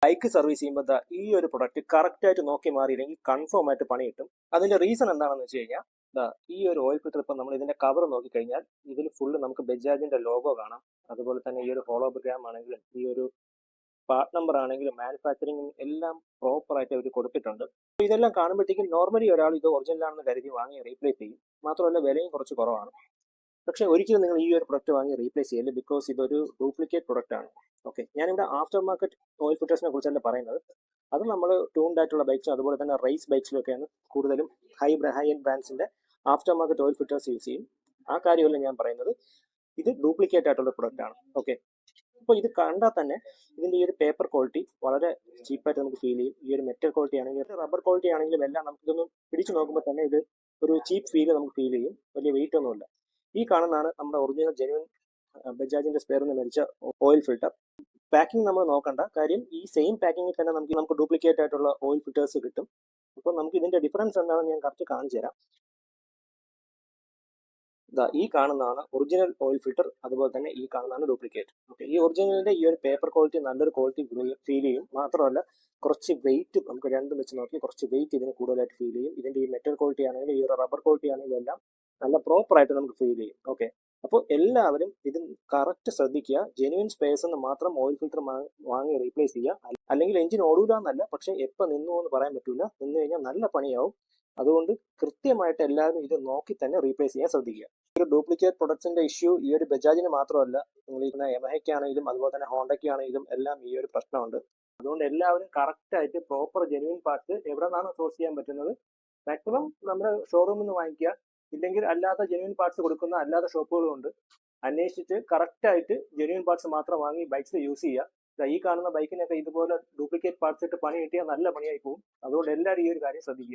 Bike service ചെയ്യുമ്പോൾ ഈ ഒരു പ്രൊഡക്റ്റ് കറക്റ്റ് ആയിട്ട് നോക്കി മാറിയില്ലെങ്കിൽ കൺഫേം ആയിട്ട് പണി കിട്ടും. അതിന്റെ റീസൺ എന്താണെന്ന് വെച്ച് കഴിഞ്ഞാൽ ഈ ഒരു ഓയിൽ ഫിൽറ്റർ ഇപ്പം നമ്മൾ ഇതിന്റെ കവർ നോക്കിക്കഴിഞ്ഞാൽ ഇതിൽ ഫുള്ള് നമുക്ക് ബജാജിന്റെ ലോഗോ കാണാം. അതുപോലെ തന്നെ ഈ ഒരു ഹോളോഗ്രാം ആണെങ്കിലും ഈ ഒരു പാർട്ട് നമ്പർ ആണെങ്കിലും മാനുഫാക്ചറിങ് എല്ലാം പ്രോപ്പർ ആയിട്ട് അവർ കൊടുത്തിട്ടുണ്ട്. അപ്പോൾ ഇതെല്ലാം കാണുമ്പോഴത്തേക്കും നോർമലി ഒരാൾ ഇത് ഒറിജിനൽ ആണെന്ന് കരുതി വാങ്ങി റീപ്ലേസ് ചെയ്യും. മാത്രമല്ല വിലയും കുറച്ച് കുറവാണ്. പക്ഷേ ഒരിക്കലും നിങ്ങൾ ഈ ഒരു പ്രൊഡക്റ്റ് വാങ്ങി റീപ്ലേസ് ചെയ്യില്ല, ബിക്കോസ് ഇതൊരു ഡ്യൂപ്ലിക്കേറ്റ് പ്രൊഡക്റ്റ് ആണ്. ഓക്കെ, ഞാനിവിടെ ആഫ്റ്റർ മാർക്കറ്റ് ഓയിൽ ഫിൽറ്റേഴ്സിനെ കുറിച്ചല്ല പറയുന്നത്. അത് നമ്മൾ ട്യൂൺഡ് ആയിട്ടുള്ള ബൈക്സും അതുപോലെ തന്നെ റേസ് ബൈക്സിലൊക്കെയാണ് കൂടുതലും ഹൈ എൻഡ് ബ്രാൻഡ്സിന്റെ after market oil filters use ചെയ്യും. ആ കാര്യമല്ല ഞാൻ പറയുന്നത്. ഇത് ഡ്യൂപ്ലിക്കേറ്റ് ആയിട്ടുള്ള പ്രൊഡക്റ്റ് ആണ്. ഓക്കെ, അപ്പോൾ ഇത് കണ്ടാൽ തന്നെ ഇതിന്റെ ഈ ഒരു പേപ്പർ ക്വാളിറ്റി വളരെ ചീപ്പായിട്ട് നമുക്ക് ഫീൽ ചെയ്യും. ഈ ഒരു മെറ്റൽ ക്വാളിറ്റി ആണെങ്കിലും റബ്ബർ ക്വാളിറ്റി ആണെങ്കിലും എല്ലാം നമുക്കിതൊന്ന് പിടിച്ചു നോക്കുമ്പോൾ തന്നെ ഇത് ഒരു ചീപ്പ് ഫീൽ നമുക്ക് ഫീൽ ചെയ്യും. വലിയ വെയിറ്റ് ഒന്നുമില്ല. ഈ കാണുന്നതാണ് നമ്മുടെ ഒറിജിനൽ ജെന്യൂൻ ബജാജിന്റെ സ്പെയർ നിന്ന് മേടിച്ച ഓയിൽ ഫിൽറ്റർ. പാക്കിംഗ് നമ്മൾ നോക്കണ്ട കാര്യം, ഈ സെയിം പാക്കിങ്ങിൽ തന്നെ നമുക്ക് ഡ്യൂപ്ലിക്കേറ്റ് ആയിട്ടുള്ള ഓയിൽ ഫിൽറ്റേഴ്സ് കിട്ടും. അപ്പോൾ നമുക്ക് ഇതിന്റെ ഡിഫറൻസ് എന്താണെന്ന് ഞാൻ കറക്റ്റ് കാണിച്ചു തരാം. ഈ കാണുന്നതാണ് ഒറിജിനൽ ഓയിൽ ഫിൽറ്റർ, അതുപോലെ തന്നെ ഈ കാണുന്നതാണ് ഡ്യൂപ്ലിക്കേറ്റ്. ഓക്കെ, ഈ ഒറിജിനലിന്റെ ഈ ഒരു പേപ്പർ ക്വാളിറ്റി നല്ലൊരു ക്വാളിറ്റി ഫീൽ ചെയ്യും. മാത്രമല്ല കുറച്ച് വെയിറ്റ് നമുക്ക് രണ്ടും വെച്ച് നോക്കി കുറച്ച് വെയിറ്റ് ഇതിന് കൂടുതലായിട്ട് ഫീൽ ചെയ്യും. ഇതിന്റെ ഈ മെറ്റൽ ക്വാളിറ്റി ആണെങ്കിലും ഈ ഒരു റബ്ബർ ക്വാളിറ്റി ആണെങ്കിലും എല്ലാം നല്ല പ്രോപ്പർ ആയിട്ട് നമുക്ക് ഫീൽ ചെയ്യും. ഓക്കെ, അപ്പോൾ എല്ലാവരും ഇത് കറക്റ്റ് ശ്രദ്ധിക്കുക. ജെന്യൂൻ സ്പേസ് എന്ന് മാത്രം ഓയിൽ ഫിൽറ്റർ വാങ്ങി റീപ്ലേസ് ചെയ്യുക. അല്ലെങ്കിൽ എഞ്ചിൻ ഓടൂല എന്നല്ല, പക്ഷെ എപ്പോൾ നിന്നു എന്ന് പറയാൻ പറ്റില്ല. നിന്ന് കഴിഞ്ഞാൽ നല്ല പണിയാവും. അതുകൊണ്ട് കൃത്യമായിട്ട് എല്ലാവരും ഇത് നോക്കി തന്നെ റീപ്ലേസ് ചെയ്യാൻ ശ്രദ്ധിക്കുക. ഒരു ഡ്യൂപ്ലിക്കേറ്റ് പ്രൊഡക്ട്സിന്റെ ഇഷ്യൂ ഈ ഒരു ബജാജിന് മാത്രമല്ല, നിങ്ങൾ യമഹയ്ക്കാണെങ്കിലും അതുപോലെ തന്നെ ഹോണ്ടയ്ക്ക് ആണെങ്കിലും എല്ലാം ഈ ഒരു പ്രശ്നമുണ്ട്. അതുകൊണ്ട് എല്ലാവരും കറക്റ്റ് ആയിട്ട് പ്രോപ്പർ ജെന്യൂൻ പാർട്സ് എവിടെ നിന്നാണ് സോഴ്സ് ചെയ്യാൻ പറ്റുന്നത് മാക്സിമം നമ്മുടെ ഷോറൂമിൽ നിന്ന് വാങ്ങിക്കുക. ഇല്ലെങ്കിൽ അല്ലാത്ത ജെന്യൂൻ പാർട്സ് കൊടുക്കുന്ന അല്ലാത്ത ഷോപ്പുകളുണ്ട്. അന്വേഷിച്ചിട്ട് കറക്റ്റ് ആയിട്ട് ജെന്യൂൻ പാർട്സ് മാത്രം വാങ്ങി ബൈക്സ് യൂസ് ചെയ്യുക. ഈ കാണുന്ന ബൈക്കിനൊക്കെ ഇതുപോലെ ഡ്യൂപ്ലിക്കേറ്റ് പാർട്സ് ഇട്ട് പണി കിട്ടിയാൽ നല്ല പണിയായി പോകും. അതുകൊണ്ട് എല്ലാവരും ഈ ഒരു കാര്യം ശ്രദ്ധിക്കുക.